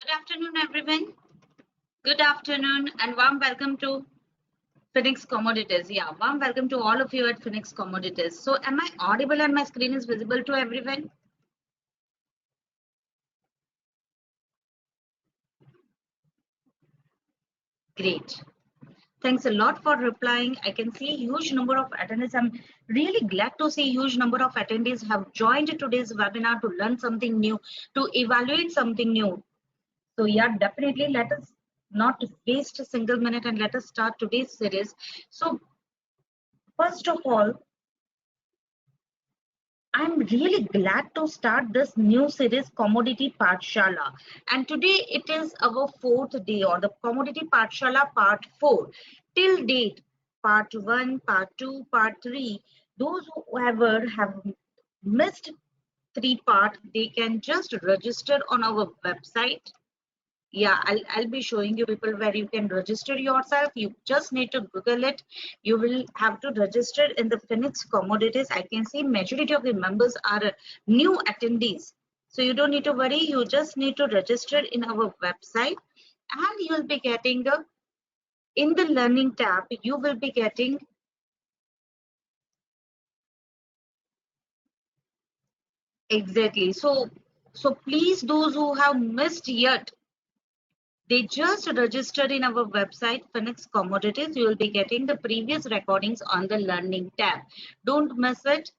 Good afternoon, everyone. Good afternoon, and warm welcome to Phoenix Commodities. Yeah, warm welcome to all of you at Phoenix Commodities. So, am I audible and my screen is visible to everyone? Great. Thanks a lot for replying. I can see a huge number of attendees. I'm really glad to see a huge number of attendees have joined today's webinar to learn something new, to evaluate something new. So yeah, definitely let us not waste a single minute and let us start today's series. So first of all, I'm really glad to start this new series, Commodity Pathshala. And today it is our fourth day, or the Commodity Pathshala Part 4. Till date, Part 1, Part 2, Part 3. Those who ever have missed 3 parts, they can just register on our website. Yeah, I'll be showing you people where you can register yourself. You just need to Google it. You will have to register in the Phoenix Commodities. I can see majority of the members are new attendees. So you don't need to worry. You just need to register in our website, and you'll be getting in the learning tab, you will be getting exactly. So please, those who have missed yet, they just registered in our website, Phoenix Commodities. You will be getting the previous recordings on the learning tab. Don't miss it.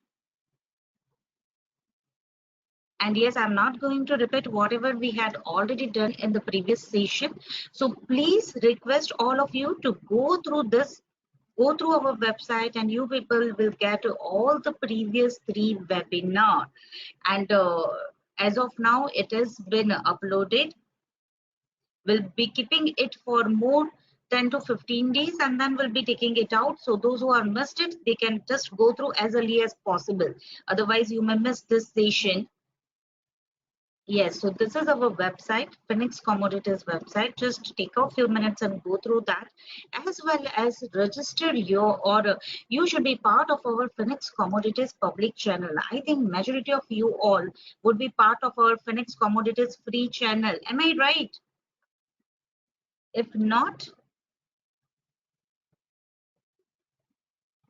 And yes, I'm not going to repeat whatever we had already done in the previous session. So please request all of you to go through this, go through our website, and you people will get all the previous 3 webinar. And as of now, it has been uploaded. We'll be keeping it for more 10 to 15 days, and then we'll be taking it out. So those who have missed it, they can just go through as early as possible. Otherwise, you may miss this session. Yes, so this is our website, Phoenix Commodities website. Just take a few minutes and go through that, as well as register your order. You should be part of our Phoenix Commodities public channel. I think majority of you all would be part of our Phoenix Commodities free channel. Am I right? If not,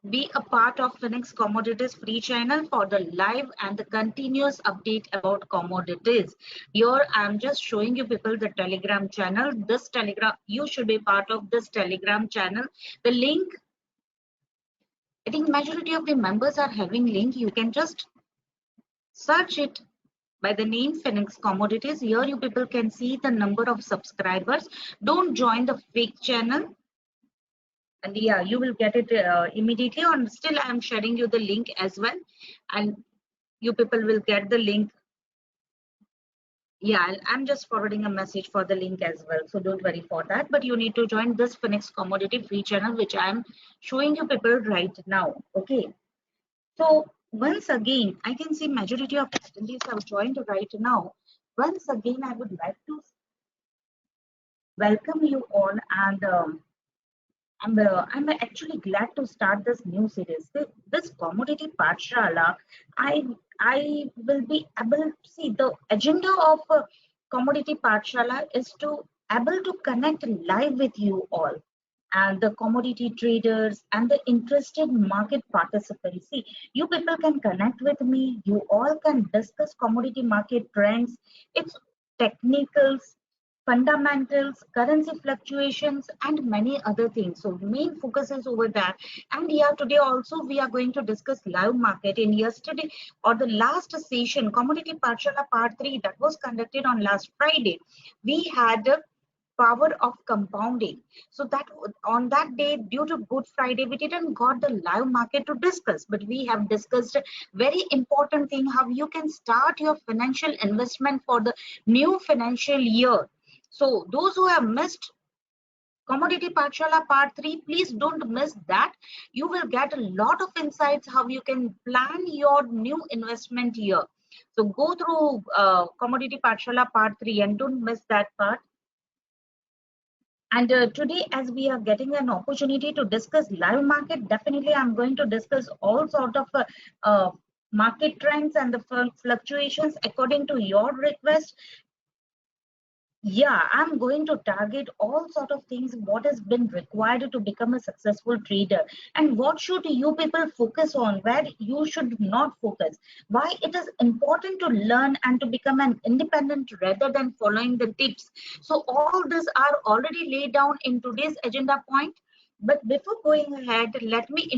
be a part of Phoenix Commodities free channel for the live and the continuous update about commodities. Here I'm just showing you people the Telegram channel. This Telegram, you should be part of this Telegram channel. The link, I think majority of the members are having link. You can just search it by the name Phoenix Commodities. Here you people can see the number of subscribers. Don't join the fake channel. And yeah, you will get it immediately, or still I'm sharing you the link as well, and you people will get the link. Yeah, I'm just forwarding a message for the link as well, so don't worry for that. But you need to join this Phoenix Commodity free channel, which I'm showing you people right now. Okay, so once again, I can see majority of attendees have joined right now. Once again, I would like to welcome you all, and I'm actually glad to start this new series. This commodity Pathshala, I will be able to see the agenda of commodity Pathshala is to able to connect live with you all and the commodity traders and the interested market participants. See, you people can connect with me. You all can discuss commodity market trends, its technicals, fundamentals, currency fluctuations, and many other things. So main focus is over that. And yeah, today also we are going to discuss live market. In yesterday or the last session, Commodity Pathshala Part 3 that was conducted on last Friday, we had a power of compounding. So that on that day, due to Good Friday, we didn't got the live market to discuss, but we have discussed a very important thing, how you can start your financial investment for the new financial year. So those who have missed Commodity Pathshala Part 3, please don't miss that. You will get a lot of insights how you can plan your new investment year. So go through Commodity Pathshala Part 3 and don't miss that part. And today, as we are getting an opportunity to discuss live market, definitely I'm going to discuss all sort of market trends and the fluctuations according to your request. Yeah, I'm going to target all sort of things what has been required to become a successful trader, and what should you people focus on, where you should not focus, why it is important to learn and to become an independent rather than following the tips. So all these are already laid down in today's agenda point. But before going ahead, let me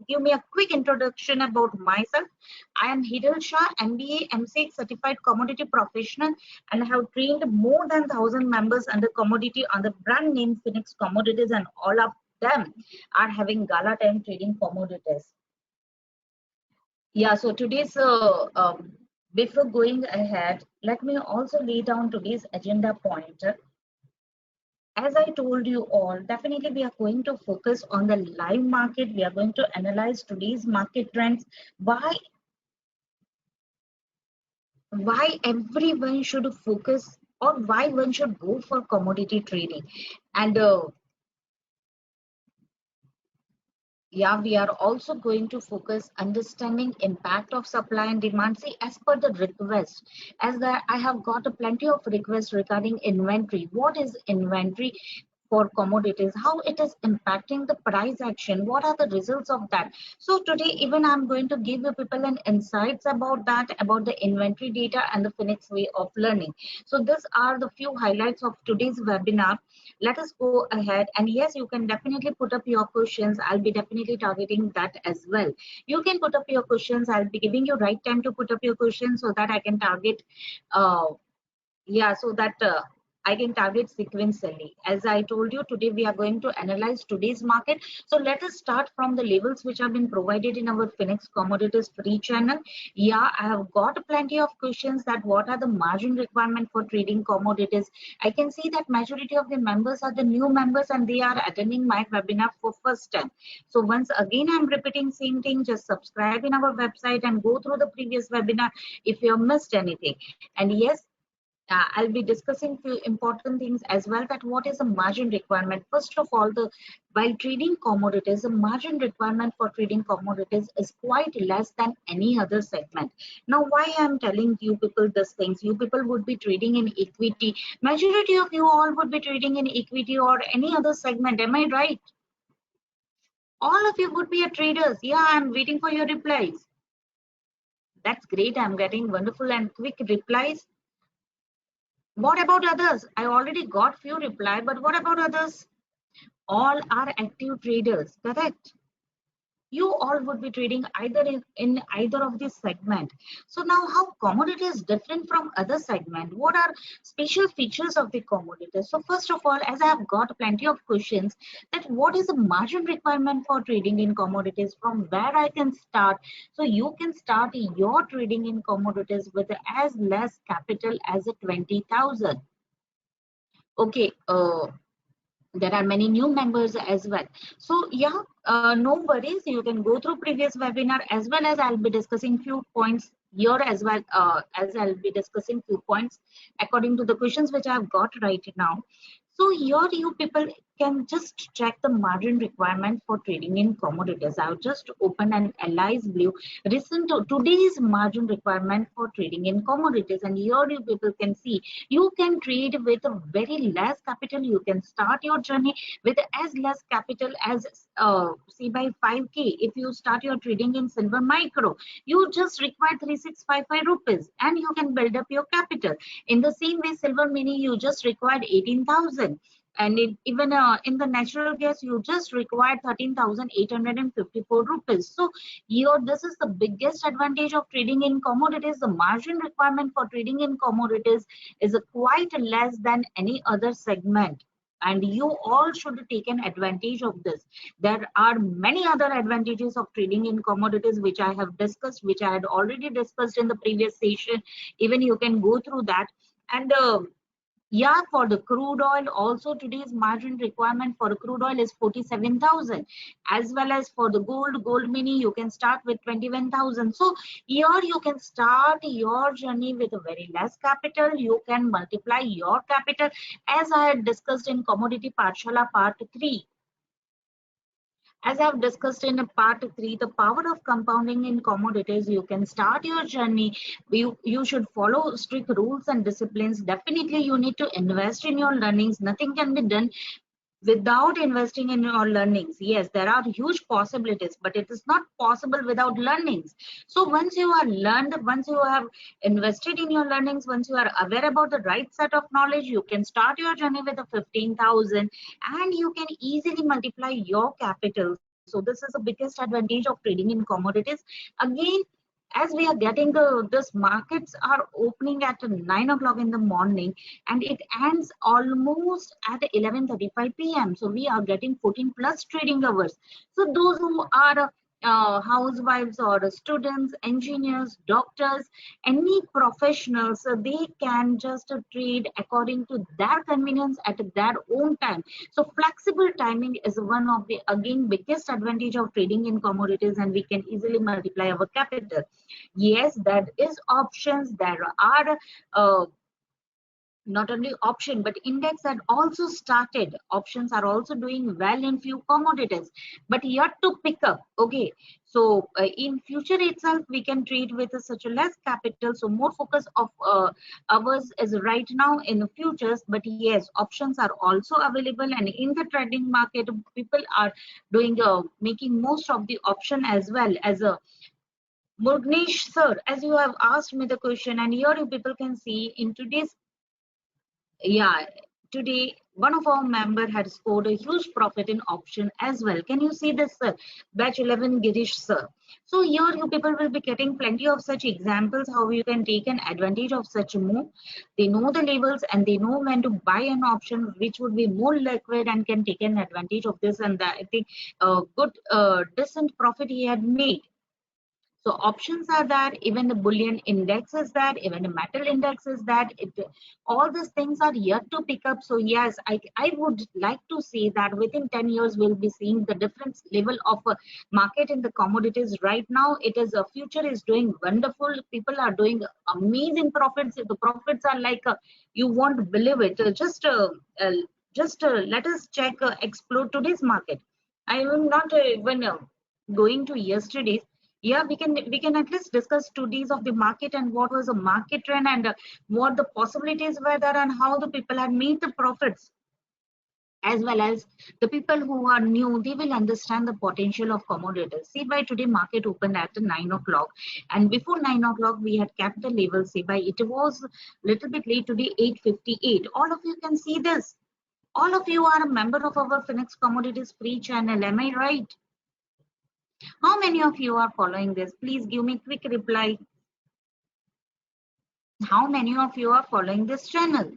give me a quick introduction about myself. I am Hiral Shah, MBA, MCA certified commodity professional, and have trained more than 1,000 members under commodity on the brand name Phoenix Commodities, and all of them are having gala time trading commodities. Yeah, so today's before going ahead, let me also lay down today's agenda point. As I told you all, definitely we are going to focus on the live market. We are going to analyze today's market trends, why everyone should focus, or why one should go for commodity trading. And yeah, we are also going to focus understanding impact of supply and demand. See, as per the request, as that I have got a plenty of requests regarding inventory. What is inventory for commodities? How it is impacting the price action? What are the results of that? So today, even I'm going to give you people an insights about that, about the inventory data and the Phoenix way of learning. So these are the few highlights of today's webinar. Let us go ahead, and yes, you can definitely put up your questions. I'll be definitely targeting that as well. You can put up your questions. I'll be giving you right time to put up your questions so that I can target yeah, so that I can target sequentially. As I told you, today we are going to analyze today's market. So let us start from the levels which have been provided in our Phoenix Commodities free channel. Yeah, I have got plenty of questions that what are the margin requirement for trading commodities. I can see that majority of the members are the new members, and they are attending my webinar for first time. So once again, I'm repeating same thing, just subscribe in our website and go through the previous webinar if you have missed anything. And yes, I'll be discussing few important things as well, that what is the margin requirement. First of all, while trading commodities, the margin requirement for trading commodities is quite less than any other segment. Now, why I'm telling you people these things? You people would be trading in equity. Majority of you all would be trading in equity or any other segment. Am I right? All of you would be a traders. Yeah, I'm waiting for your replies. That's great. I'm getting wonderful and quick replies. What about others? I already got few reply, but what about others? All are active traders, correct? You all would be trading either in either of this segment. So now, how commodity is different from other segment? What are special features of the commodities? So first of all, as I have got plenty of questions, that what is the margin requirement for trading in commodities, from where I can start? So you can start your trading in commodities with as less capital as a 20,000. Okay, there are many new members as well. So yeah, no worries, you can go through previous webinar, as well as I'll be discussing few points here as well, as I'll be discussing few points according to the questions which I've got right now. So here you people can just check the margin requirement for trading in commodities. I've just opened an Allies Blue recent today's margin requirement for trading in commodities, and here you people can see you can trade with a very less capital. You can start your journey with as less capital as say by 5k. If you start your trading in silver micro, you just require 3655 rupees and you can build up your capital. In the same way, silver mini, you just required 18,000, and even in the natural gas, you just require 13,854 rupees. So here, this is the biggest advantage of trading in commodities. The margin requirement for trading in commodities is quite less than any other segment, and you all should take an advantage of this. There are many other advantages of trading in commodities which I have discussed, which I had already discussed in the previous session. Even you can go through that. And yeah, for the crude oil also, today's margin requirement for crude oil is 47,000, as well as for the gold mini, you can start with 21,000. So here you can start your journey with a very less capital. You can multiply your capital, as I had discussed in Commodity Pathshala Part 3. As I've discussed in part 3, the power of compounding in commodities. You can start your journey. You should follow strict rules and disciplines. Definitely, you need to invest in your learnings. Nothing can be done without investing in your learnings. Yes, there are huge possibilities, but it is not possible without learnings. So once you are learned, once you have invested in your learnings, once you are aware about the right set of knowledge, you can start your journey with a 15,000 and you can easily multiply your capital. So this is the biggest advantage of trading in commodities. Again, as we are getting this markets are opening at 9 o'clock in the morning and it ends almost at 11:35 p.m. So we are getting 14 plus trading hours. So those who are housewives or students, engineers, doctors, any professionals, they can just trade according to their convenience at their own time. So flexible timing is one of the again biggest advantage of trading in commodities, and we can easily multiply our capital. Yes, there is options. There are not only option but index had also started. Options are also doing well in few commodities, but yet to pick up. Okay, so in future itself we can trade with such a less capital, so more focus of ours is right now in the futures. But yes, options are also available, and in the trading market people are doing making most of the option as well as a Murgnesh sir, as you have asked me the question, and here you people can see in today's, yeah, today one of our member had scored a huge profit in option as well. Can you see this, sir? Batch 11 Girish sir. So here you people will be getting plenty of such examples how you can take an advantage of such a move. They know the levels and they know when to buy an option which would be more liquid and can take an advantage of this and that. I think good decent profit he had made. So options are there, even the bullion index is there, even the metal index is that. All these things are yet to pick up. So yes, I would like to say that within 10 years we'll be seeing the different level of market in the commodities. Right now, it is a future is doing wonderful. People are doing amazing profits. The profits are like you won't believe it. Just let us check explore today's market. I am not even going to yesterday's. Yeah, we can at least discuss 2 days of the market and what was the market trend and what the possibilities were there and how the people had made the profits, as well as the people who are new, they will understand the potential of commodities. See, by today market opened at 9 o'clock, and before 9 o'clock we had kept the level. See, by it was little bit late today, 8:58. All of you can see this. All of you are a member of our Phoenix Commodities free channel. Am I right? How many of you are following this? Please give me quick reply. How many of you are following this channel?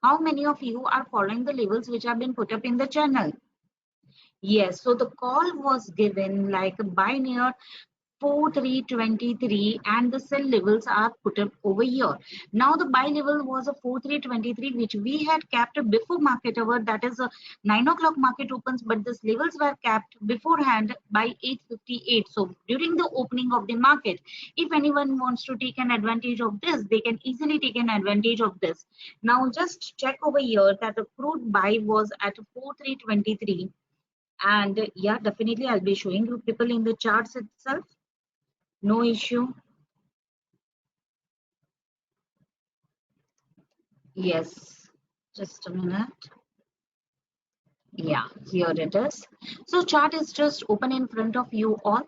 How many of you are following the levels which have been put up in the channel? Yes, so the call was given like by near 4323 and the sell levels are put up over here. Now the buy level was a 4323 which we had capped before market hour, that is a 9 o'clock market opens, but these levels were capped beforehand by 8:58. So during the opening of the market, if anyone wants to take an advantage of this, they can easily take an advantage of this. Now just check over here that the crude buy was at 4323, and yeah, definitely I'll be showing you people in the charts itself. No issue. Yes, just a minute. Yeah, here it is. So chart is just open in front of you all.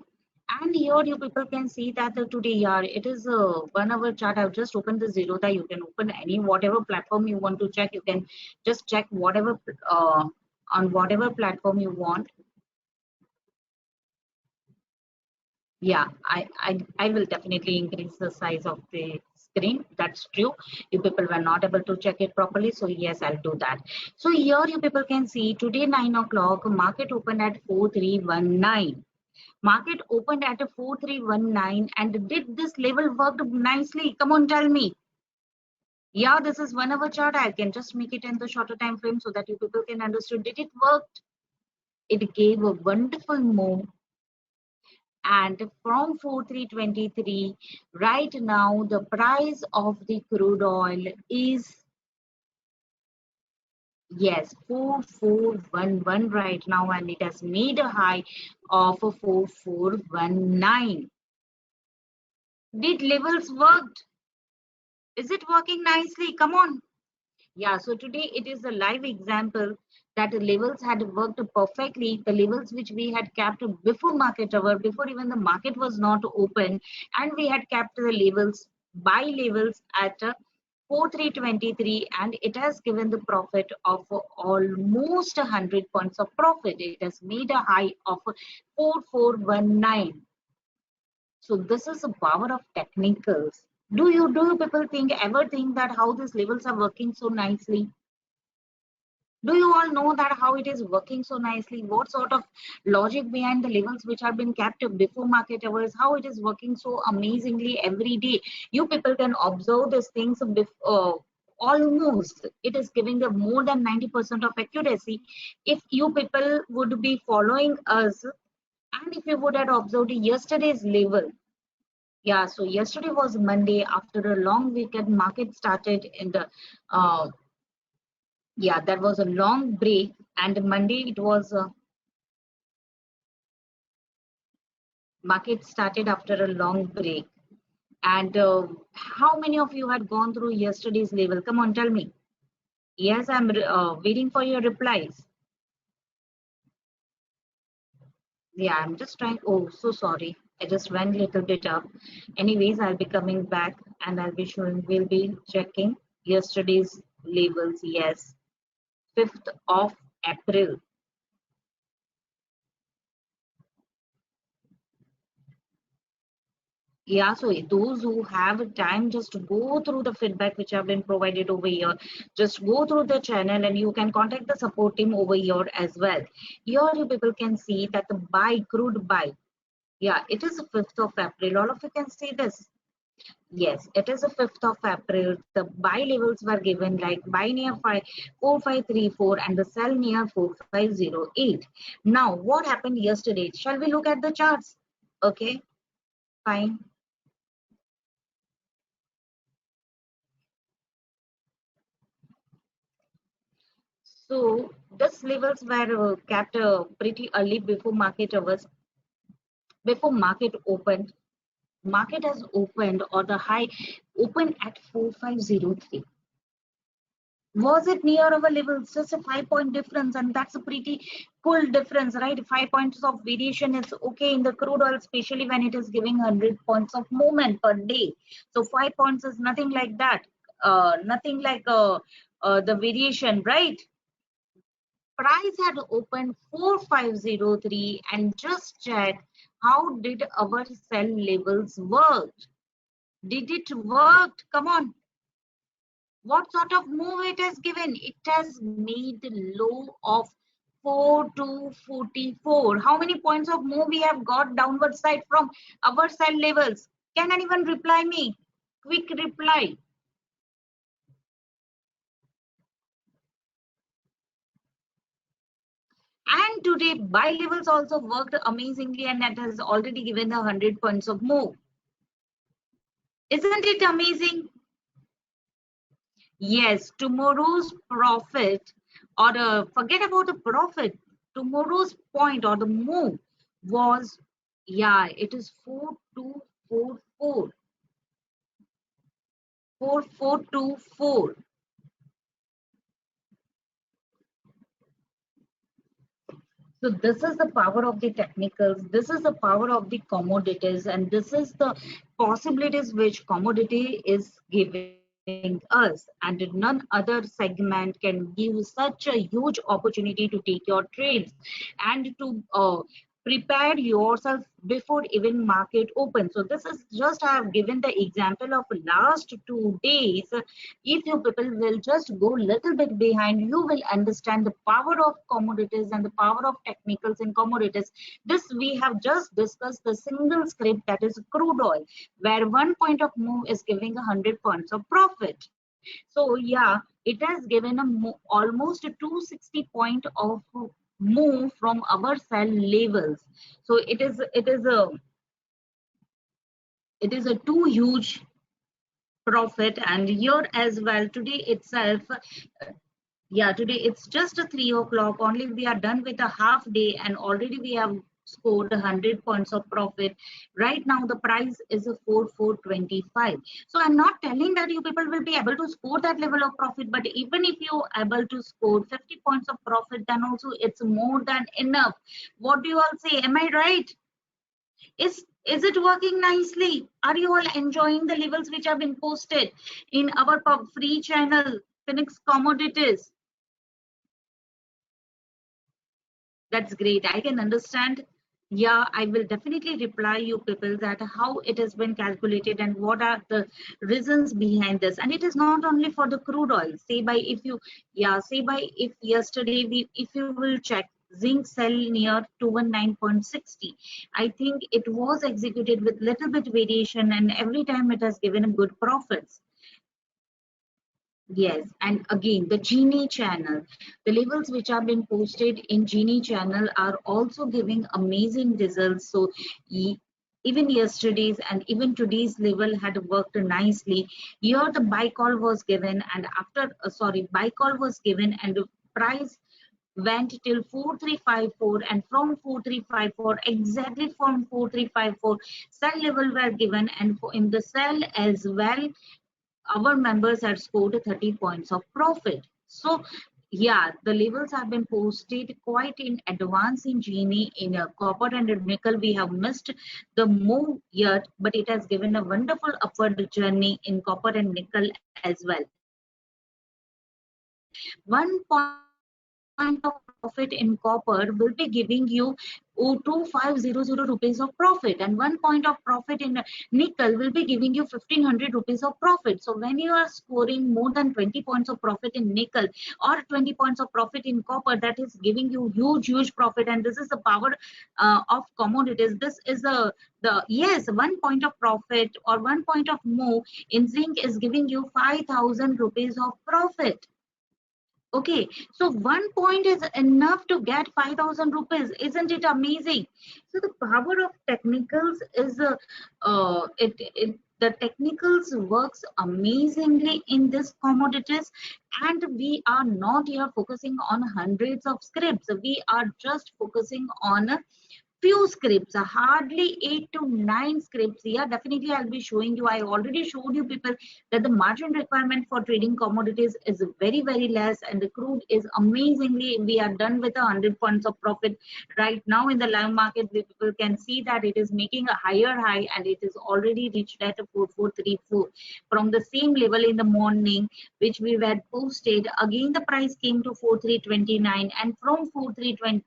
And here you people can see that today, yeah, it is a 1 hour chart. I've just opened the Zerodha. You can open any whatever platform you want to check. You can just check whatever on whatever platform you want. Yeah, I will definitely increase the size of the screen. That's true. You people were not able to check it properly, so yes, I'll do that. So here you people can see today 9 o'clock market opened at 4319. Market opened at a 4319, and did this level worked nicely? Come on, tell me. Yeah, this is 1 hour chart. I can just make it in the shorter time frame so that you people can understand. Did it work? It gave a wonderful move, and from 4323 right now the price of the crude oil is Yes, 4411 right now, and it has made a high of 4419. Did levels worked? Is it working nicely? Come on. Yeah, so today it is a live example that the levels had worked perfectly. The levels which we had kept before market hour, before even the market was not open, and we had kept the levels, buy levels at 4323, and it has given the profit of almost 100 points of profit. It has made a high of 4419. So this is the power of technicals. Do you people ever think that how these levels are working so nicely? Do you all know that how it is working so nicely? What sort of logic behind the levels which have been kept before market hours? How it is working so amazingly every day? You people can observe these things almost. It is giving a more than 90% of accuracy. If you people would be following us, and if you would have observed yesterday's level, yeah, so yesterday was Monday. After a long weekend, market started in the uh, yeah, that was a long break, and Monday it was market started after a long break. And how many of you had gone through yesterday's level? Come on, tell me. Yes, I'm waiting for your replies. Yeah, I'm just trying. Oh, so sorry. I just went a little bit up. Anyways, I'll be coming back and I'll be showing, we'll be checking yesterday's levels. Yes, 5th of April. Yeah, so those who have time, just go through the feedback which have been provided over here. Just go through the channel and you can contact the support team over here as well. Here you people can see that the buy, crude buy. Yeah, it is the 5th of April. All of you can see this. Yes, it is the 5th of April. The buy levels were given like buy near 4534 and the sell near 4508. Now, what happened yesterday? Shall we look at the charts? Okay, fine. So these levels were kept pretty early before market hours, before market opened. Market has opened or the high opened at 4503. Was it near our levels? Just a 5 point difference, and that's a pretty cool difference, right? 5 points of variation is okay in the crude oil, especially when it is giving 100 points of movement per day. So 5 points is nothing like that. Nothing like the variation, right? Price had opened 4503, and just check how did our sell levels work. Did it work? Come on. What sort of move it has given? It has made the low of 4 to 44. How many points of move we have got downward side from our sell levels? Can anyone reply me? Quick reply. And today buy levels also worked amazingly, and that has already given the 100 points of move. Isn't it amazing? Yes, tomorrow's profit, or forget about the profit, tomorrow's point or the move was, yeah, it is 4244, 4424. So this is the power of the technicals, this is the power of the commodities, and this is the possibilities which commodity is giving us, and none other segment can give such a huge opportunity to take your trades and to prepare yourself before even market open. So this is just, I have given the example of last 2 days. If you people will just go little bit behind, you will understand the power of commodities and the power of technicals in commodities. This we have just discussed the single script, that is crude oil, where 1 point of move is giving 100 points of profit. So yeah, it has given a almost 260 point of move from our sell levels. So it is a too huge profit. And here as well today itself, Yeah, today it's just a 3 o'clock. Only we are done with a half day, and already we have scored 100 points of profit. Right now, the price is a 4,425. So I'm not telling that you people will be able to score that level of profit, but even if you are able to score 50 points of profit, then also it's more than enough. What do you all say? Am I right? Is it working nicely? Are you all enjoying the levels which have been posted in our free channel, Phoenix Commodities? That's great. I can understand. Yeah, I will definitely reply you people that how it has been calculated and what are the reasons behind this. And it is not only for the crude oil. Say by if you, yeah, say by if yesterday we, if you will check zinc sell near 219.60. I think it was executed with little bit variation and every time it has given a good profits. Yes, and again, the Genie channel, the levels which have been posted in Genie channel are also giving amazing results. So even yesterday's and even today's level had worked nicely. Here the buy call was given and after, sorry, buy call was given and the price went till 4354 and from 4354 exactly from 4354 sell level were given and in the sell as well our members had scored 30 points of profit. So yeah, the levels have been posted quite in advance in Genie. In a copper and nickel, we have missed the move yet, but it has given a wonderful upward journey in copper and nickel as well. 1 point of profit in copper will be giving you 2500 rupees of profit, and 1 point of profit in nickel will be giving you 1500 rupees of profit. So when you are scoring more than 20 points of profit in nickel or 20 points of profit in copper, that is giving you huge profit. And this is the power of commodities. This is the yes, 1 point of profit or 1 point of move in zinc is giving you 5000 rupees of profit. Okay, so 1 point is enough to get 5,000 rupees. Isn't it amazing? So the power of technicals is the technicals works amazingly in this commodities, and we are not here focusing on hundreds of scripts. We are just focusing on few scripts, hardly 8 to 9 scripts. Yeah, definitely I'll be showing you. I already showed you people that the margin requirement for trading commodities is very less, and the crude is amazingly, we are done with 100 points of profit right now in the live market. We people can see that it is making a higher high and it is already reached at a 4434 from the same level in the morning which we had posted. Again the price came to 4329 and from 4320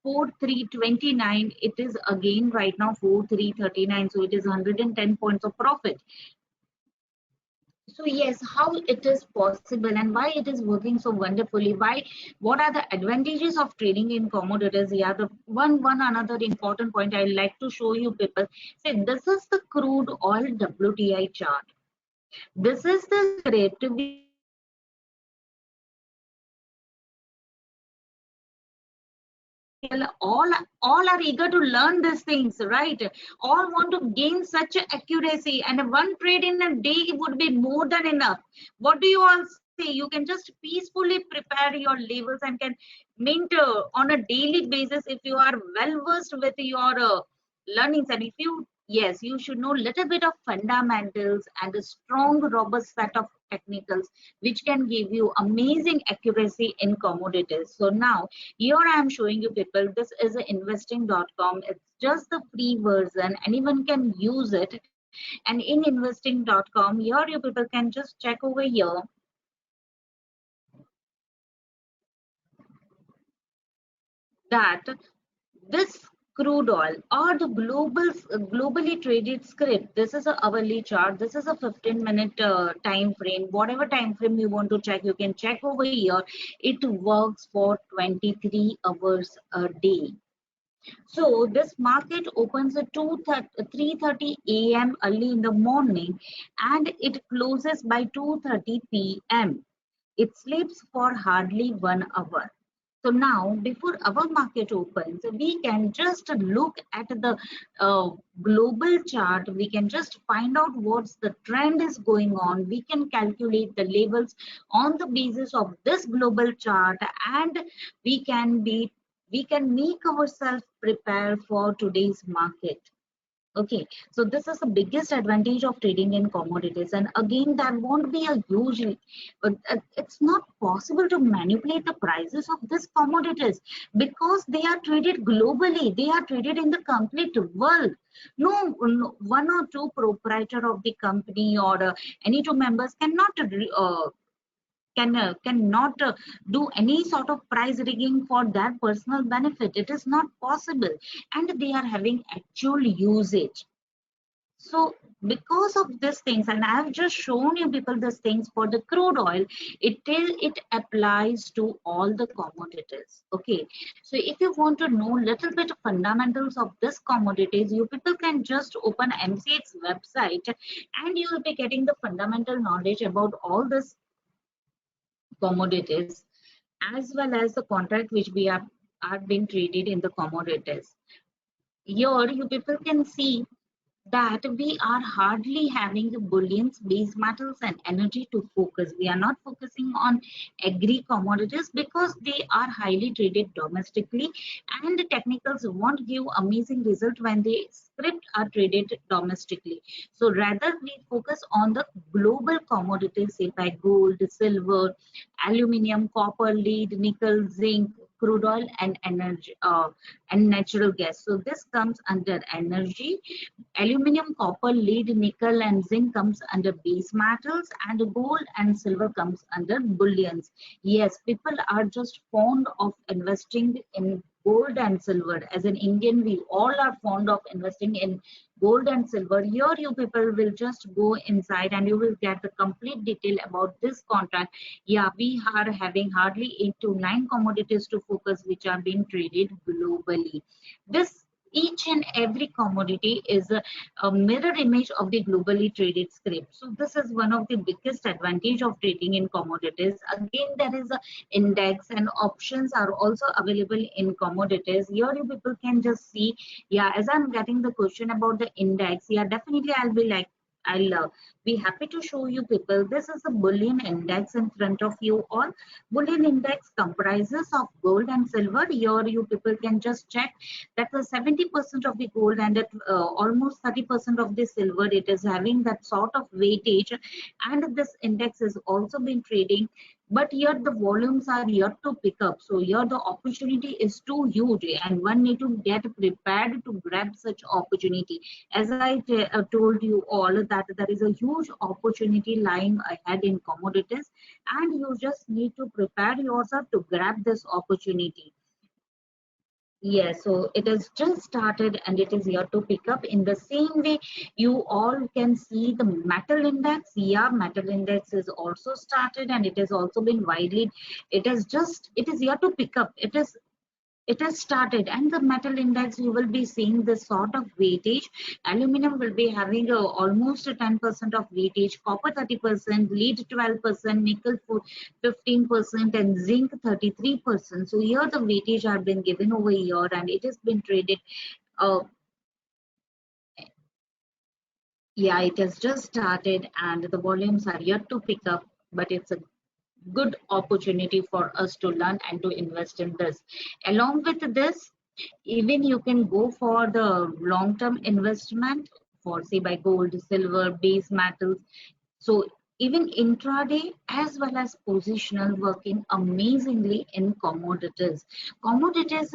4329 it is again right now 4339, so it is 110 points of profit. So yes, how it is possible and why it is working so wonderfully, why, what are the advantages of trading in commodities? Yeah, the one another important point I like to show you people. See, this is the crude oil WTI chart. This is the script we all are eager to learn these things, right? All want to gain such accuracy, and one trade in a day would be more than enough. What do you all say? You can just peacefully prepare your levels and can mint on a daily basis if you are well versed with your learnings. And if you, yes, you should know little bit of fundamentals and a strong robust set of technicals which can give you amazing accuracy in commodities. So now here I am showing you people, this is investing.com. It's just the free version, anyone can use it. And in investing.com, here you people can just check over here that this crude oil or the globally traded script, this is a hourly chart, this is a 15-minute time frame, whatever time frame you want to check, you can check over here. It works for 23 hours a day. So this market opens at 3:30 a.m. early in the morning and it closes by 2:30 p.m. It sleeps for hardly 1 hour. So now, before our market opens, we can just look at the global chart. We can just find out what's the trend is going on. We can calculate the levels on the basis of this global chart, and we can be we can make ourselves prepare for today's market. Okay, so this is the biggest advantage of trading in commodities. And again, that won't be a huge, it's not possible to manipulate the prices of these commodities because they are traded globally. They are traded in the complete world. No, one or two proprietor of the company or any two members cannot do any sort of price rigging for their personal benefit. It is not possible, and they are having actual usage. So because of these things, and I have just shown you people these things for the crude oil, it applies to all the commodities. Okay, so if you want to know little bit of fundamentals of this commodities, you people can just open MCX website, and you will be getting the fundamental knowledge about all this commodities, as well as the contract which we are being traded in the commodities. Here you people can see that we are hardly having the bullions, base metals, and energy to focus. We are not focusing on agri commodities because they are highly traded domestically, and the technicals won't give amazing result when the script are traded domestically. So rather we focus on the global commodities, say by gold, silver, aluminium, copper, lead, nickel, zinc, crude oil, and energy and natural gas. So this comes under energy. Aluminium, copper, lead, nickel, and zinc comes under base metals, and gold and silver comes under bullions. Yes, people are just fond of investing in gold and silver. As an Indian, we all are fond of investing in gold and silver. Here you people will just go inside and you will get the complete detail about this contract. Yeah, we are having hardly 8 to 9 commodities to focus which are being traded globally. This each and every commodity is a mirror image of the globally traded script. So this is one of the biggest advantage of trading in commodities. Again, there is a index and options are also available in commodities. Here you people can just see, yeah, as I'm getting the question about the index, yeah, definitely I'll be happy to show you people. This is a bullion index in front of you all. Bullion index comprises of gold and silver. Here you people can just check that the 70% of the gold and that almost 30% of the silver, it is having that sort of weightage, and this index is also been trading, but here the volumes are yet to pick up. So here the opportunity is too huge, and one need to get prepared to grab such opportunity. As I told you all that there is a huge opportunity lying ahead in commodities, and you just need to prepare yourself to grab this opportunity. Yes, so it has just started and it is here to pick up. In the same way, you all can see the metal index. Yeah, metal index is also started and it has also been widely, it is here to pick up. It has started, and the metal index, you will be seeing this sort of weightage. Aluminum will be having almost 10% of weightage, copper 30%, lead 12%, nickel 15%, and zinc 33%. So here the weightage are been given over here, and it has been traded. Uh, yeah, it has just started, and the volumes are yet to pick up, but it's a good opportunity for us to learn and to invest in this. Along with this, even you can go for the long-term investment for, say, by gold, silver, base metals. So even intraday as well as positional working amazingly in commodities. Commodities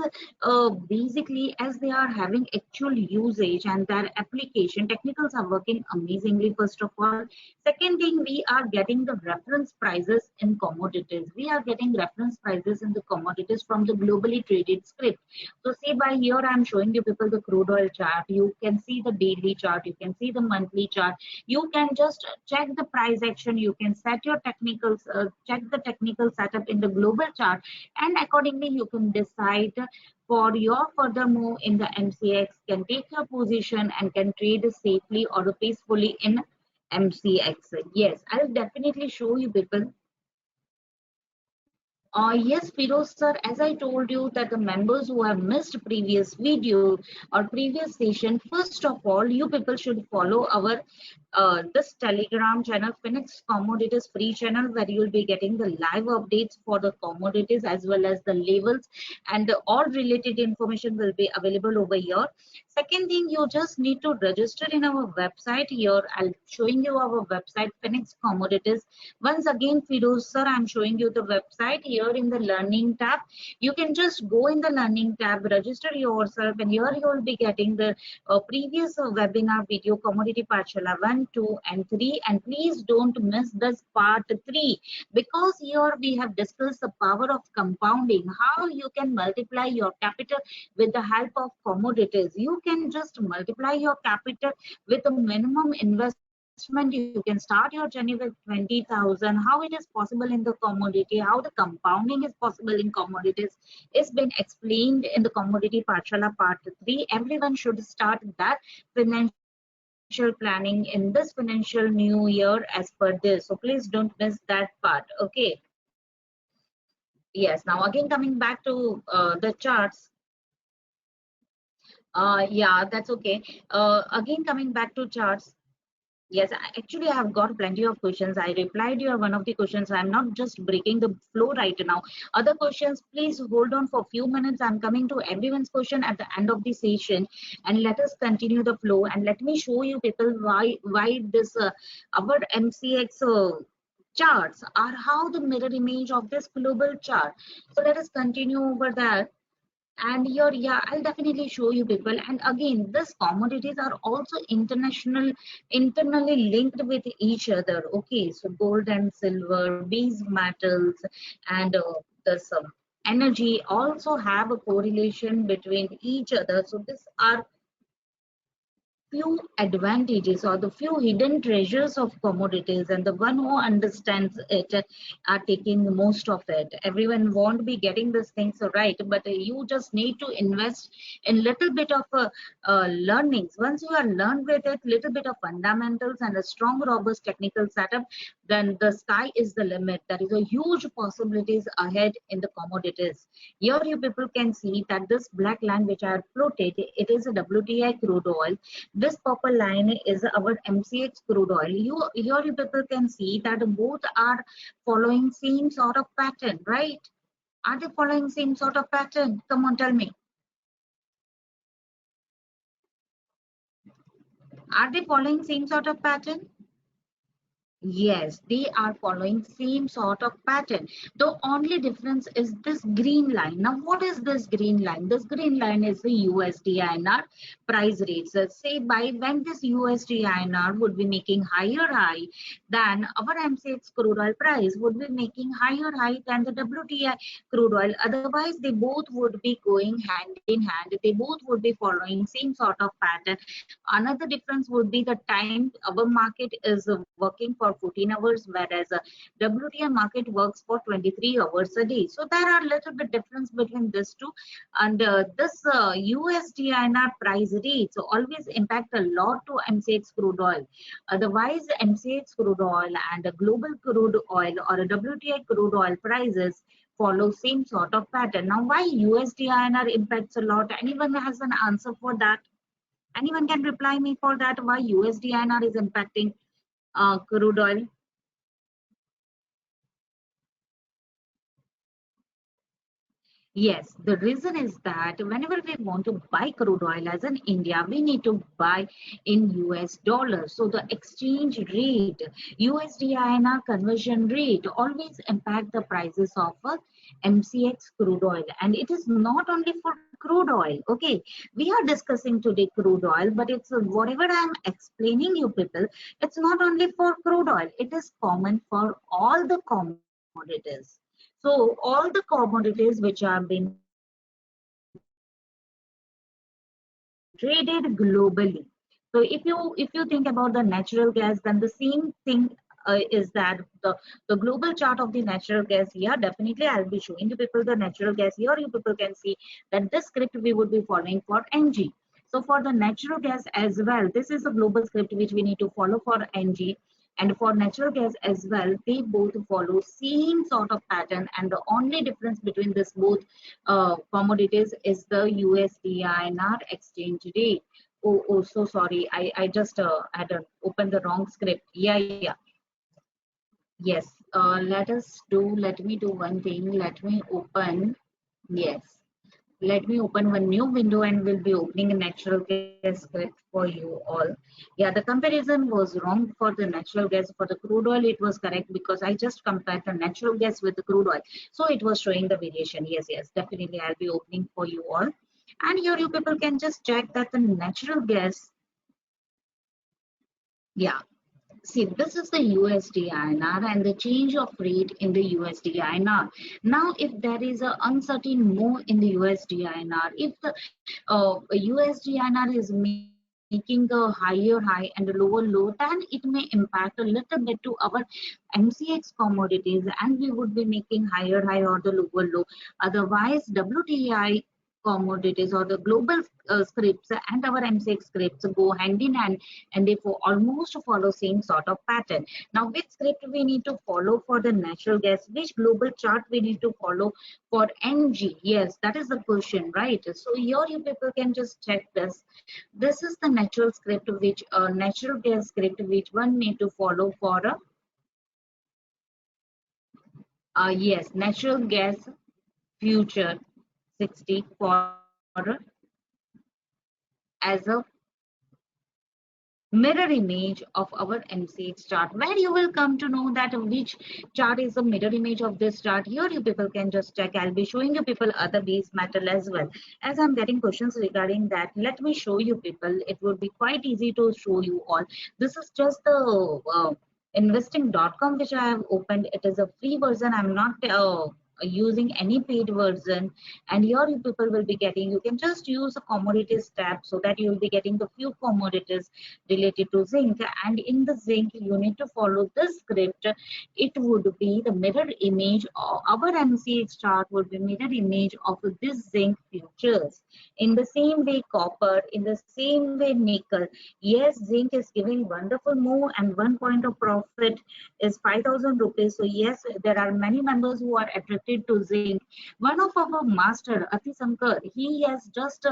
basically, as they are having actual usage and their application, technicals are working amazingly first of all. Second thing, we are getting the reference prices in commodities. We are getting reference prices in the commodities from the globally traded script. So say by here I'm showing you people the crude oil chart. You can see the daily chart, you can see the monthly chart. You can just check the price action, you can set your technicals, check the technical setup in the global chart, and accordingly you can decide for your further move in the MCX, can take your position and can trade safely or peacefully in MCX. Yes, I'll definitely show you people Yes, Firoz sir, as I told you that the members who have missed previous video or previous session, first of all, you people should follow our this Telegram channel, Phoenix Commodities free channel, where you will be getting the live updates for the commodities as well as the labels, and all related information will be available over here. Second thing, you just need to register in our website here. I'll showing you our website, Phoenix Commodities. Once again, Firoz sir, I'm showing you the website here in the learning tab. You can just go in the learning tab, register yourself, and here you will be getting the previous webinar video, Commodity Pathshala 1, 2, and 3. And please don't miss this part 3, because here we have discussed the power of compounding, how you can multiply your capital with the help of commodities. You can just multiply your capital with a minimum investment. You can start your journey with 20,000. How it is possible in the commodity, how the compounding is possible in commodities is been explained in the Commodity Pathshala part 3. Everyone should start that financial planning in this financial new year as per this. So please don't miss that part. Okay. Yes. Now again coming back to the charts. Yeah, that's okay. Again coming back to charts. Yes, actually, I have got plenty of questions. I replied your one of the questions. I'm not just breaking the flow right now. Other questions, please hold on for a few minutes. I'm coming to everyone's question at the end of the session, and let us continue the flow. And let me show you people why this our MCX charts are how the mirror image of this global chart. So let us continue over that. And here, yeah, I'll definitely show you people. And again, these commodities are also internally linked with each other. Okay, so gold and silver, base metals, and this energy also have a correlation between each other. So these are few advantages or the few hidden treasures of commodities, and the one who understands it are taking most of it. Everyone won't be getting these things right, but you just need to invest in little bit of learnings. Once you are learned with it, little bit of fundamentals and a strong robust technical setup, then the sky is the limit. There is a huge possibilities ahead in the commodities. Here you people can see that this black line which I have plotted, it is a WTI crude oil. This purple line is our MCX crude oil. Here you people can see that both are following same sort of pattern, right? Are they following same sort of pattern? Come on, tell me. Are they following same sort of pattern? Yes, they are following same sort of pattern. The only difference is this green line. Now, what is this green line? This green line is the USD INR price rates. Say by when this USD INR would be making higher high than our MCX crude oil price would be making higher high than the WTI crude oil. Otherwise, they both would be going hand in hand. They both would be following same sort of pattern. Another difference would be the time. Our market is working for 14 hours, whereas WTI market works for 23 hours a day. So there are a little bit difference between these two. And this USD INR price rates always impact a lot to MCX crude oil. Otherwise, MCX crude oil and global crude oil or WTI crude oil prices follow same sort of pattern. Now, why USD INR impacts a lot? Anyone has an answer for that? Anyone can reply me for that, why USD INR is impacting crude oil? Yes, the reason is that whenever we want to buy crude oil as in India, we need to buy in US dollars. So the exchange rate, USD INR conversion rate always impact the prices of MCX crude oil. And it is not only for crude oil. Okay, we are discussing today crude oil, but it's whatever I'm explaining you people, it's not only for crude oil. It is common for all the commodities. So all the commodities which are being traded globally. So if you think about the natural gas, then the same thing is that the global chart of the natural gas. Yeah, definitely I'll be showing you people the natural gas. Here you people can see that this script we would be following for NG. So for the natural gas as well, this is a global script which we need to follow for NG. And for natural gas as well, they both follow same sort of pattern, and the only difference between this both commodities is the USD/INR exchange rate. Oh, so sorry. I just had opened the wrong script. Yeah. Yes. Let me do one thing. Yes. Let me open one new window and we'll be opening a natural gas script for you all. Yeah, the comparison was wrong for the natural gas. For the crude oil, it was correct because I just compared the natural gas with the crude oil. So it was showing the variation. Yes, definitely I'll be opening for you all. And here you people can just check that the natural gas, yeah, see, this is the USD INR and the change of rate in the USD INR. Now, if there is a uncertain more in the USD INR, if the USD INR is making a higher high and a lower low, then it may impact a little bit to our MCX commodities, and we would be making higher high or the lower low. Otherwise, WTI commodities or the global scripts and our MCX scripts go hand in hand, and they almost follow same sort of pattern. Now, which script we need to follow for the natural gas? Which global chart we need to follow for NG? Yes, that is the question, right? So here you people can just check this. This is the natural script, which natural gas script, which one need to follow for a yes, natural gas future 60 for as a mirror image of our MCX chart, where you will come to know that which chart is the mirror image of this chart. Here you people can just check. I'll be showing you people other base metal as well. As I'm getting questions regarding that, let me show you people. It would be quite easy to show you all. This is just the investing.com which I have opened. It is a free version. I'm not using any paid version, and here you people will be getting, you can just use a commodities tab so that you will be getting the few commodities related to zinc. And in the zinc you need to follow this script. It would be the mirror image of our MCX chart, would be mirror image of this zinc futures. In the same way copper, in the same way nickel. Yes, zinc is giving wonderful move, and 1 point of profit is 5,000 rupees. So yes, there are many members who are attracted to zinc. One of our master, Ati Sankar, he has just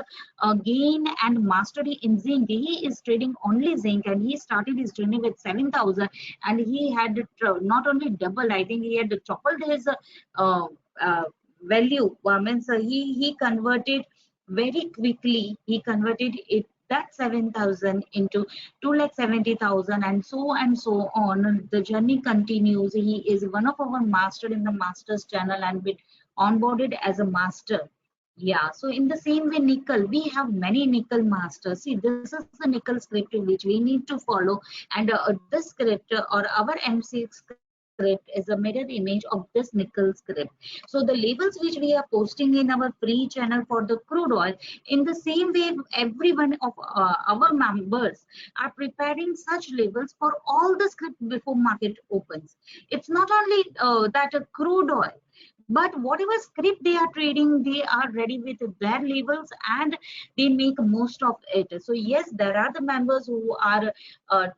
gained and mastery in zinc. He is trading only zinc, and he started his journey with 7,000, and he had not only double, I think he had tripled his uh, uh, value. Means he converted very quickly. He converted it that 7,000 into 2,70,000, and so on. The journey continues. He is one of our master in the masters channel and been onboarded as a master. Yeah, so in the same way, nickel, we have many nickel masters. See, this is the nickel script which we need to follow, and this script or our MC script is a mirror image of this nickel script. So the labels which we are posting in our free channel for the crude oil, in the same way, every one of our members are preparing such labels for all the script before market opens. It's not only that crude oil, but whatever script they are trading, they are ready with their labels and they make most of it. So yes, there are the members who are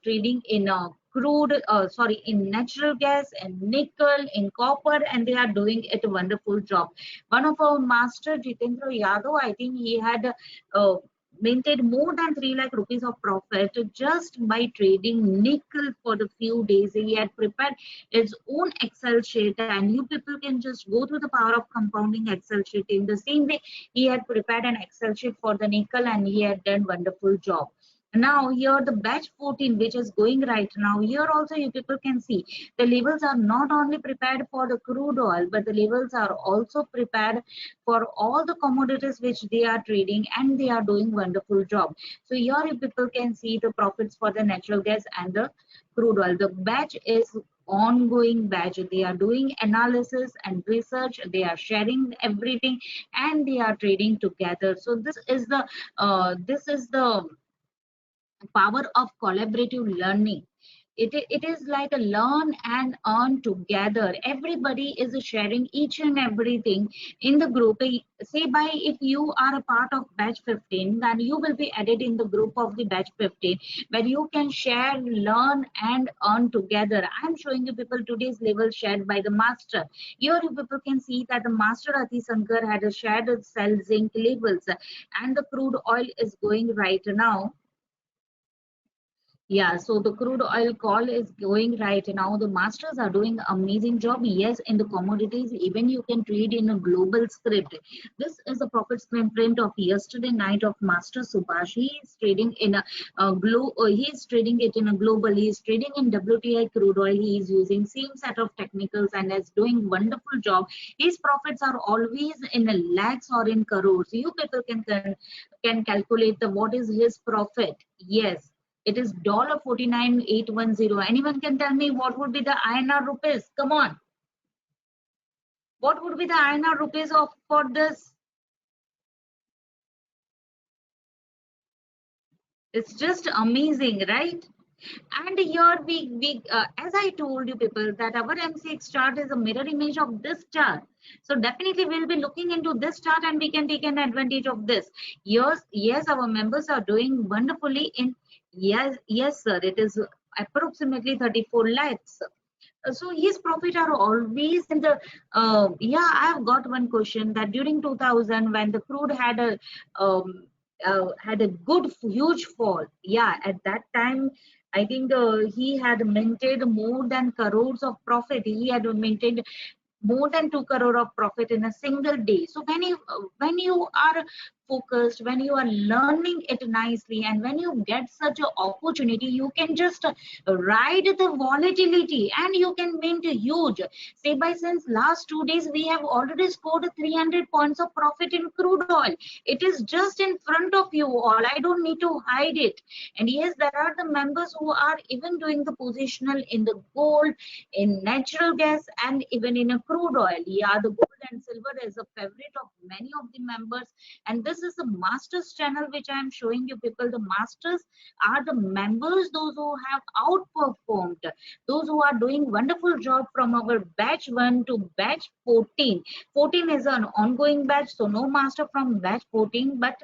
trading in in natural gas and nickel, in copper, and they are doing it a wonderful job. One of our master, Jitendra Yadav, I think he had uh, maintained more than 3 lakh rupees of profit just by trading nickel for the few days. He had prepared its own Excel sheet, and you people can just go through the power of compounding Excel sheet. In the same way, he had prepared an Excel sheet for the nickel, and he had done wonderful job. Now here the batch 14 which is going right now, here also you people can see the labels are not only prepared for the crude oil, but the labels are also prepared for all the commodities which they are trading, and they are doing wonderful job. So here you people can see the profits for the natural gas and the crude oil. The batch is ongoing batch. They are doing analysis and research, they are sharing everything, and they are trading together. So this is the power of collaborative learning. It is like a learn and earn together. Everybody is sharing each and everything in the group. Say by if you are a part of batch 15, then you will be added in the group of the batch 15, where you can share, learn and earn together. I'm showing you people today's level shared by the master. Here you people can see that the master Ati Sankar had a shared cell zinc levels, and the crude oil is going right now. Yeah, so the crude oil call is going right now. The masters are doing amazing job. Yes, in the commodities, even you can trade in a global script. This is a profit screen print of yesterday night of Master Subhash. He is trading in a, he is trading it in a global. He is trading in WTI crude oil. He is using same set of technicals and is doing wonderful job. His profits are always in a lakhs or in crores. You people can calculate the what is his profit. Yes, it is $49,810. Anyone can tell me what would be the INR rupees? Come on. What would be the INR rupees of for this? It's just amazing, right? And here as I told you people that our MCX chart is a mirror image of this chart. So definitely we'll be looking into this chart and we can take an advantage of this. Yes, our members are doing wonderfully in, yes, sir, it is approximately 34 lakhs. So his profit are always in the, yeah, I've got one question that during 2000 when the crude had a good huge fall, yeah, at that time I think he had maintained more than crores of profit. He had maintained more than 2 crore of profit in a single day. So when you are focused, when you are learning it nicely, and when you get such an opportunity, you can just ride the volatility and you can mint a huge. Say by since last 2 days we have already scored 300 points of profit in crude oil. It is just in front of you all. I don't need to hide it. And yes, there are the members who are even doing the positional in the gold, in natural gas, and even in a crude oil. Yeah, the gold and silver is a favorite of many of the members. And this is the masters channel which I am showing you people. The masters are the members, those who have outperformed, those who are doing wonderful job from our batch 1 to batch 14. 14 is an ongoing batch, so no master from batch 14, but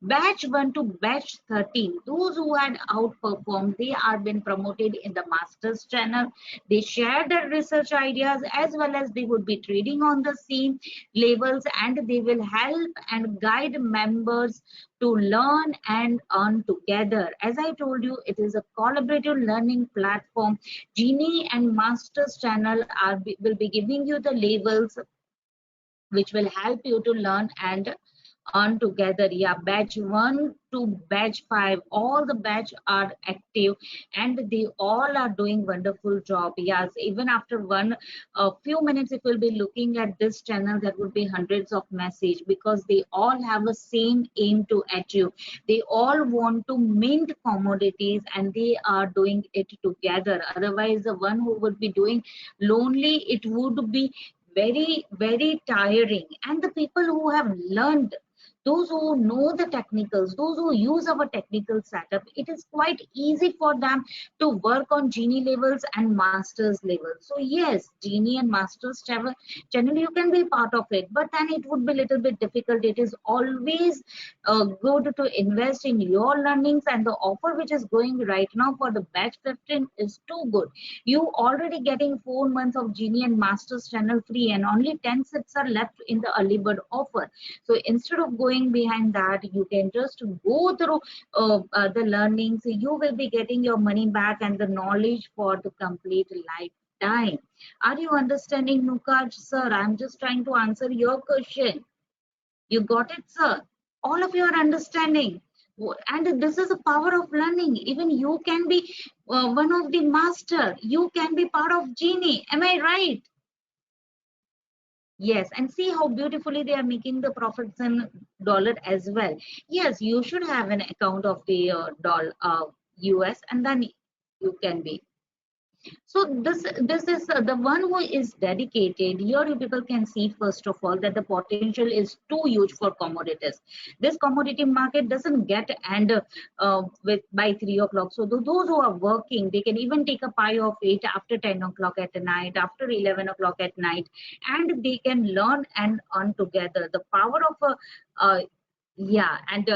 batch 1 to batch 13, those who had outperformed, they are been promoted in the masters channel. They share their research ideas as well as they would be trading on the same levels, and they will help and guide members to learn and earn together. As I told you, it is a collaborative learning platform. Genie and masters channel will be giving you the levels which will help you to learn and on together. Yeah, batch 1 to batch 5, all the batch are active and they all are doing wonderful job. Yes, even after one a few minutes if we'll be looking at this channel, there would be hundreds of message, because they all have the same aim to achieve. They all want to mint commodities and they are doing it together. Otherwise the one who would be doing lonely, it would be very tiring. And the people who have learned, those who know the technicals, those who use our technical setup, it is quite easy for them to work on Genie levels and masters levels. So yes, Genie and masters channel you can be part of it, but then it would be a little bit difficult. It is always good to invest in your learnings, and the offer which is going right now for the batch 15 is too good. You already getting 4 months of Genie and masters channel free, and only 10 sets are left in the early bird offer. So instead of going behind that, you can just go through the learnings. You will be getting your money back and the knowledge for the complete lifetime. Are you understanding, Nukaj sir? I'm just trying to answer your question. You got it, sir? All of you are understanding. And this is the power of learning. Even you can be one of the master. You can be part of Genie. Am I right? Yes, and see how beautifully they are making the profits in dollar as well. Yes, you should have an account of the dollar US, and then you can be. So this is the one who is dedicated. Here you people can see first of all that the potential is too huge for commodities. This commodity market doesn't get end with by 3 o'clock. So those who are working, they can even take a pie of it after 10 o'clock at night, after 11 o'clock at night, and they can learn and earn together. The power of a yeah, and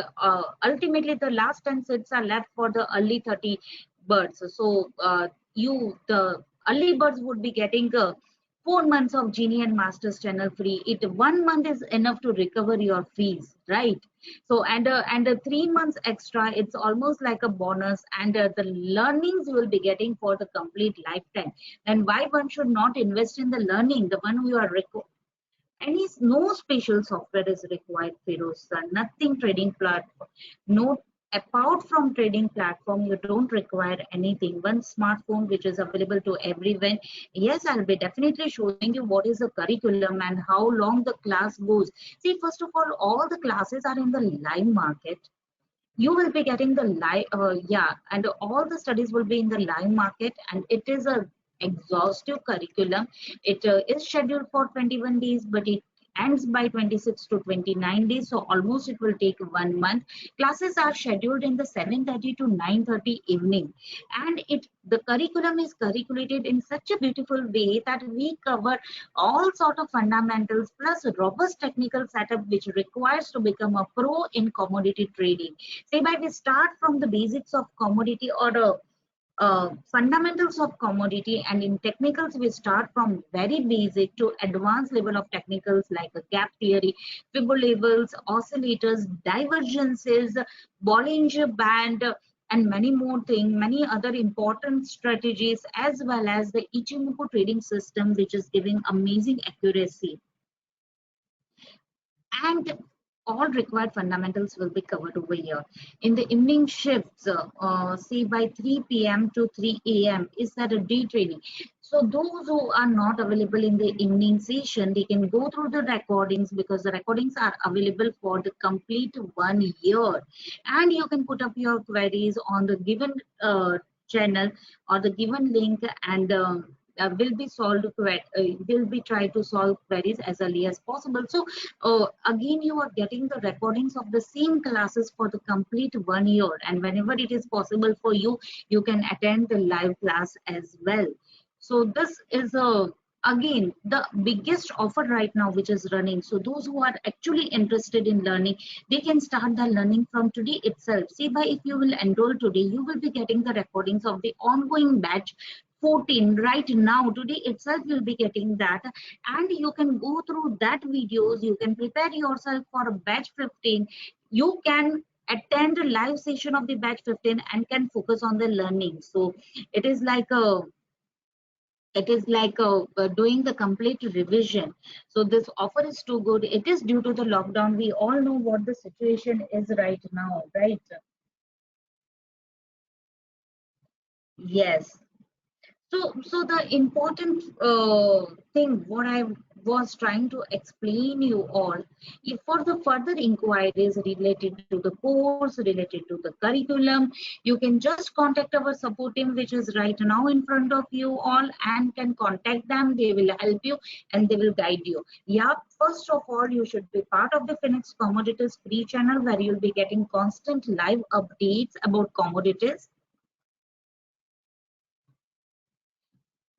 ultimately the last 10 seats are left for the early 30 birds. So the early birds would be getting 4 months of Genie and Masters channel free. It 1 month is enough to recover your fees, right? So and 3 months extra, it's almost like a bonus, and the learnings you will be getting for the complete lifetime. And why one should not invest in the learning, the one you are any no special software is required, Feroz. Nothing trading platform. No, apart from trading platform, you don't require anything. One smartphone which is available to everyone. Yes, I'll be definitely showing you what is the curriculum and how long the class goes. See, first of all the classes are in the live market. You will be getting the live yeah, and all the studies will be in the live market, and it is a exhaustive curriculum. It is scheduled for 21 days, but it ends by 26 to 29 days, so almost it will take 1 month. Classes are scheduled in the 7:30 to 9:30 evening, and the curriculum is curriculated in such a beautiful way that we cover all sort of fundamentals plus robust technical setup which requires to become a pro in commodity trading. Say by we start from the basics of commodity or fundamentals of commodity, and in technicals we start from very basic to advanced level of technicals like a gap theory, Fibonacci levels, oscillators, divergences, Bollinger Band, and many more things, many other important strategies, as well as the Ichimoku trading system, which is giving amazing accuracy. And all required fundamentals will be covered over here. In the evening shifts, say by 3 p.m. to 3 a.m. is that a day training. So those who are not available in the evening session, they can go through the recordings, because the recordings are available for the complete 1 year. And you can put up your queries on the given channel or the given link, and will be solved, will be try to solve queries as early as possible. So again, you are getting the recordings of the same classes for the complete 1 year, and whenever it is possible for you, you can attend the live class as well. So this is again the biggest offer right now which is running. So those who are actually interested in learning, they can start the learning from today itself. See, by if you will enroll today, you will be getting the recordings of the ongoing batch 14 right now. Today itself you'll be getting that, and you can go through that videos. You can prepare yourself for a batch 15. You can attend a live session of the batch 15 and can focus on the learning. So it is like a doing the complete revision. So this offer is too good. It is due to the lockdown. We all know what the situation is right now, right? Yes. So the important thing what I was trying to explain you all, if for the further inquiries related to the course, related to the curriculum, you can just contact our support team, which is right now in front of you all, and can contact them. They will help you and they will guide you. Yeah, first of all, you should be part of the Phoenix Commodities free channel, where you'll be getting constant live updates about commodities.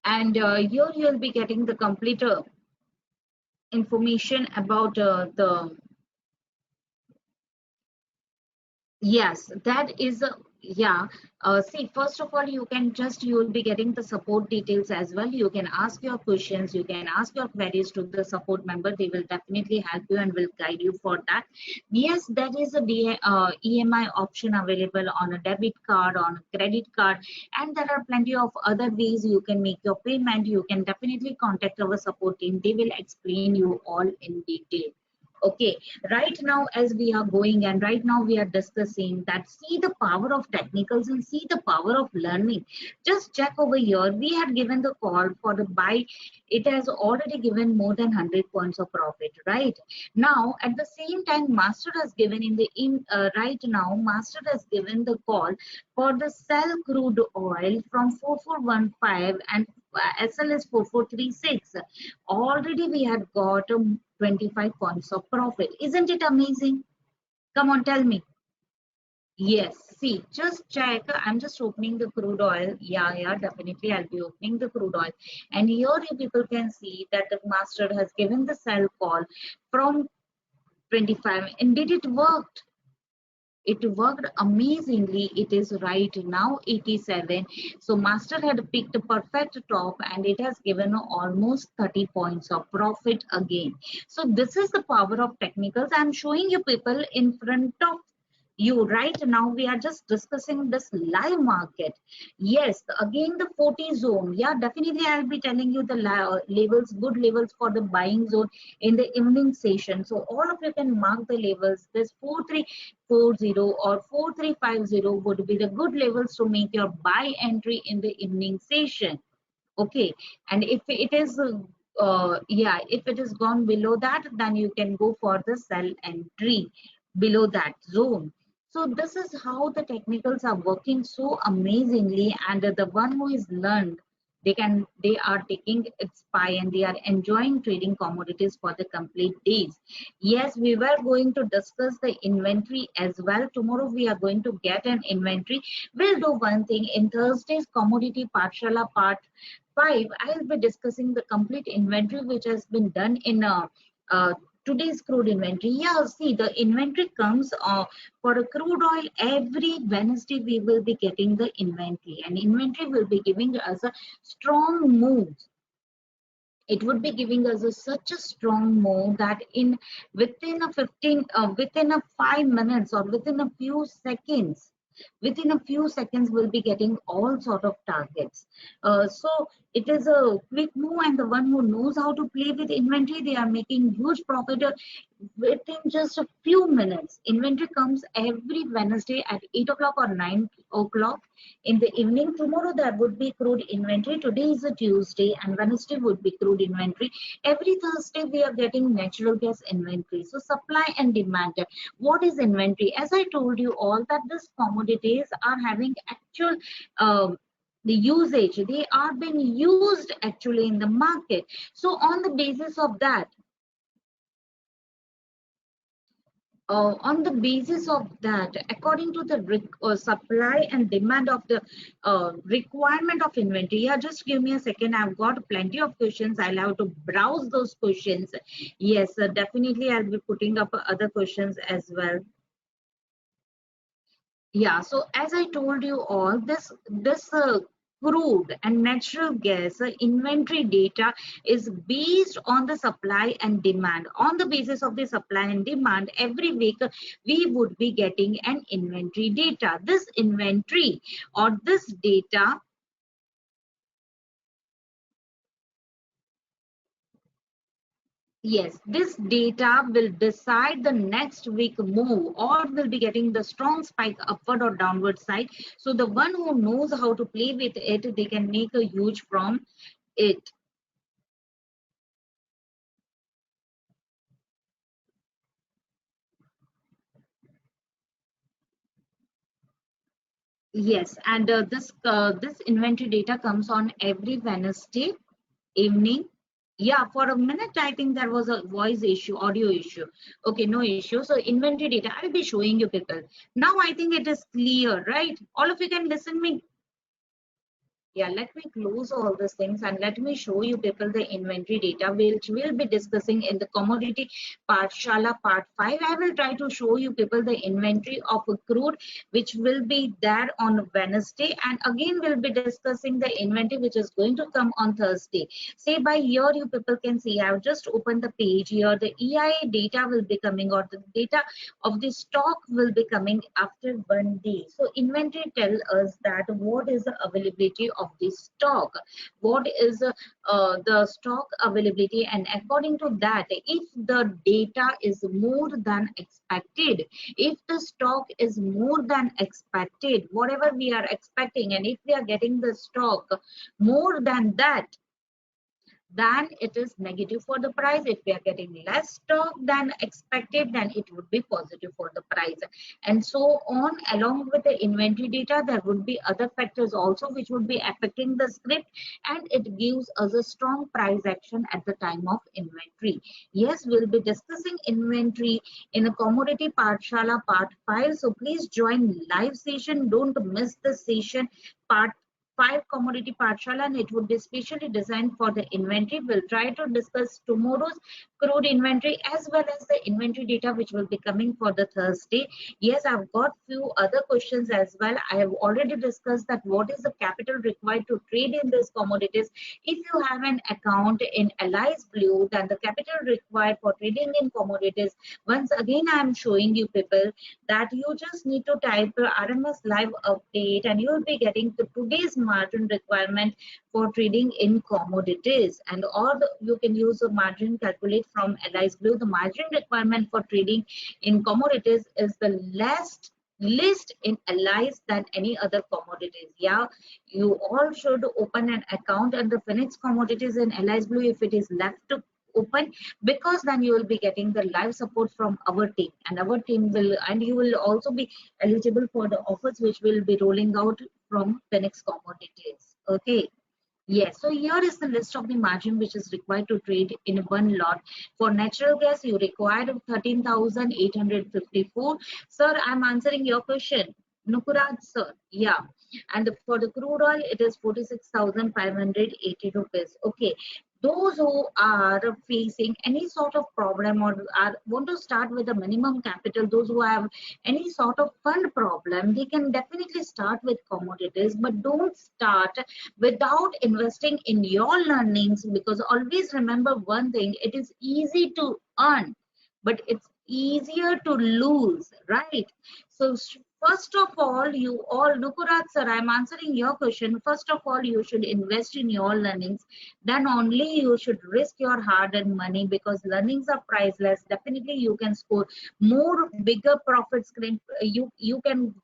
And here you'll be getting the complete information about the yes, that is a yeah. See, first of all, you will be getting the support details as well. You can ask your questions, you can ask your queries to the support member. They will definitely help you and will guide you for that. Yes, there is a EMI option available on a debit card, on a credit card, and there are plenty of other ways you can make your payment. You can definitely contact our support team. They will explain you all in detail. Okay, right now as we are going and right now we are discussing that, see the power of technicals and see the power of learning. Just check over here, we had given the call for the buy, it has already given more than 100 points of profit. Right now at the same time, master has given in the right now master has given the call for the sell crude oil from 4415 and SL is 4436. Already we had got 25 points of profit. Isn't it amazing? Come on, tell me. Yes, see, just check. I'm just opening the crude oil. Yeah, definitely I'll be opening the crude oil. And here you people can see that the master has given the sell call from 25. And did it work? It worked amazingly. It is right now 87. So master had picked a perfect top and it has given almost 30 points of profit again. So this is the power of technicals. I'm showing you people in front of you right now. We are just discussing this live market. Yes, again the 40 zone. Yeah, definitely I'll be telling you the levels, good levels for the buying zone in the evening session. So all of you can mark the levels. This 4340 or 4350 would be the good levels to make your buy entry in the evening session. Okay, and if it is yeah, if it is gone below that, then you can go for the sell entry below that zone. So this is how the technicals are working so amazingly, and the one who is learned, they are taking its pie and they are enjoying trading commodities for the complete days. Yes, we were going to discuss the inventory as well. Tomorrow we are going to get an inventory. We'll do one thing in Thursday's commodity Pathshala part 5. I'll be discussing the complete inventory which has been done in uh, today's crude inventory. Yeah, see, the inventory comes for a crude oil every Wednesday. We will be getting the inventory, and inventory will be giving us a strong move. It would be giving us such a strong move that in within a 15 within a 5 minutes or within a few seconds we'll be getting all sort of targets. So it is a quick move, and the one who knows how to play with inventory, they are making huge profit within just a few minutes. Inventory comes every Wednesday at 8 o'clock or 9 o'clock in the evening. Tomorrow there would be crude inventory. Today is a Tuesday and Wednesday would be crude inventory. Every Thursday we are getting natural gas inventory. So supply and demand. What is inventory? As I told you all that these commodities are having actual the usage, they are being used actually in the market. So on the basis of that, according to the supply and demand of the requirement of inventory. Yeah, just give me a second. I've got plenty of questions. I'll have to browse those questions. Yes, definitely I'll be putting up other questions as well. Yeah, so as I told you all, this crude and natural gas inventory data is based on the supply and demand. On the basis of the supply and demand, every week we would be getting an inventory data. This inventory or this data, yes, this data will decide the next week move, or will be getting the strong spike upward or downward side. So the one who knows how to play with it, they can make a huge from it. Yes, and this inventory data comes on every Wednesday evening. Yeah, for a minute I think there was a voice issue, audio issue. Okay, no issue. So inventory data I'll be showing you people. Now I think it is clear, right? All of you can listen me. Yeah, let me close all these things and let me show you people the inventory data which we'll be discussing in the commodity Pathshala part 5. I will try to show you people the inventory of a crude which will be there on Wednesday, and again we'll be discussing the inventory which is going to come on Thursday. Say by here you people can see I've just opened the page here. The EIA data will be coming, or the data of the stock will be coming after 1 day. So inventory tell us that what is the availability of the stock, what is the stock availability, and according to that, if the data is more than expected, if the stock is more than expected, whatever we are expecting, and if we are getting the stock more than that, then it is negative for the price. If we are getting less stock than expected, then it would be positive for the price, and so on. Along with the inventory data, there would be other factors also which would be affecting the script, and it gives us a strong price action at the time of inventory. Yes, we'll be discussing inventory in a commodity Pathshala part 5, so please join live session, don't miss the session part 5 commodity Pathshala, and it would be specially designed for the inventory. We'll try to discuss tomorrow's crude inventory as well as the inventory data which will be coming for the Thursday. Yes, I've got few other questions as well. I have already discussed that what is the capital required to trade in these commodities. If you have an account in Allies Blue, then the capital required for trading in commodities, once again I am showing you people that you just need to type RMS live update, and you will be getting the today's margin requirement for trading in commodities, and you can use a margin calculate from Allies Blue. The margin requirement for trading in commodities is the least in Allies than any other commodities. Yeah, you all should open an account and the Phoenix commodities in Allies Blue if it is left to open, because then you will be getting the live support from our team, and our team will, and you will also be eligible for the offers which will be rolling out from Phoenix commodities. Okay. Yes, so here is the list of the margin which is required to trade in one lot. For natural gas, you required 13,854. Sir, I'm answering your question. Nukuraj, sir. Yeah. And for the crude oil, it is 46,580 rupees. Okay. Those who are facing any sort of problem or want to start with a minimum capital, those who have any sort of fund problem, they can definitely start with commodities, but don't start without investing in your learnings, because always remember one thing, it is easy to earn but it's easier to lose, right? So first of all, you all, Nukurat sir, I'm answering your question. First of all, you should invest in your learnings, then only you should risk your hard-earned money, because learnings are priceless. Definitely you can score more bigger profits. You can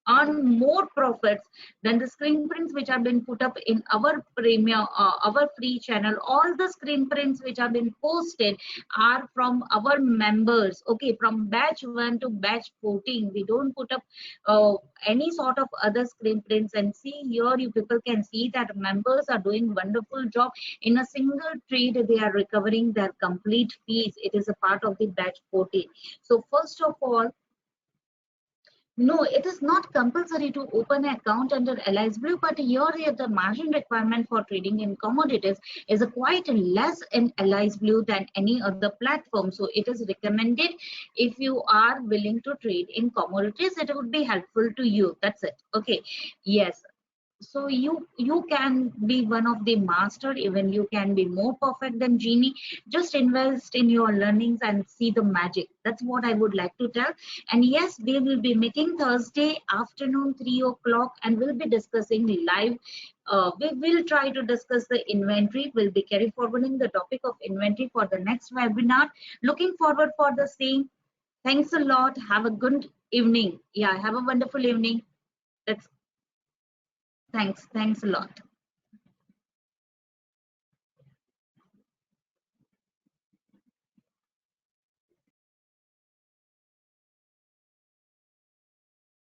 earn more profits than the screen prints which have been put up in our premium, our free channel. All the screen prints which have been posted are from our members. Okay, from batch 1 to batch 14, we don't put up any sort of other screen prints. And see here, you people can see that members are doing wonderful job. In a single trade, they are recovering their complete fees. It is a part of the batch 14. So first of all, no, it is not compulsory to open an account under Allies Blue, but here the margin requirement for trading in commodities is quite less in Allies Blue than any other platform. So it is recommended if you are willing to trade in commodities, it would be helpful to you. That's it. Okay. Yes, so you can be one of the master, even you can be more perfect than Genie. Just invest in your learnings and see the magic. That's what I would like to tell. And yes, we will be meeting Thursday afternoon 3 o'clock, and we'll be discussing live. We will try to discuss the inventory. We'll be carry forwarding the topic of inventory for the next webinar. Looking forward for the same. Thanks a lot. Have a good evening. Yeah, have a wonderful evening. That's Thanks a lot.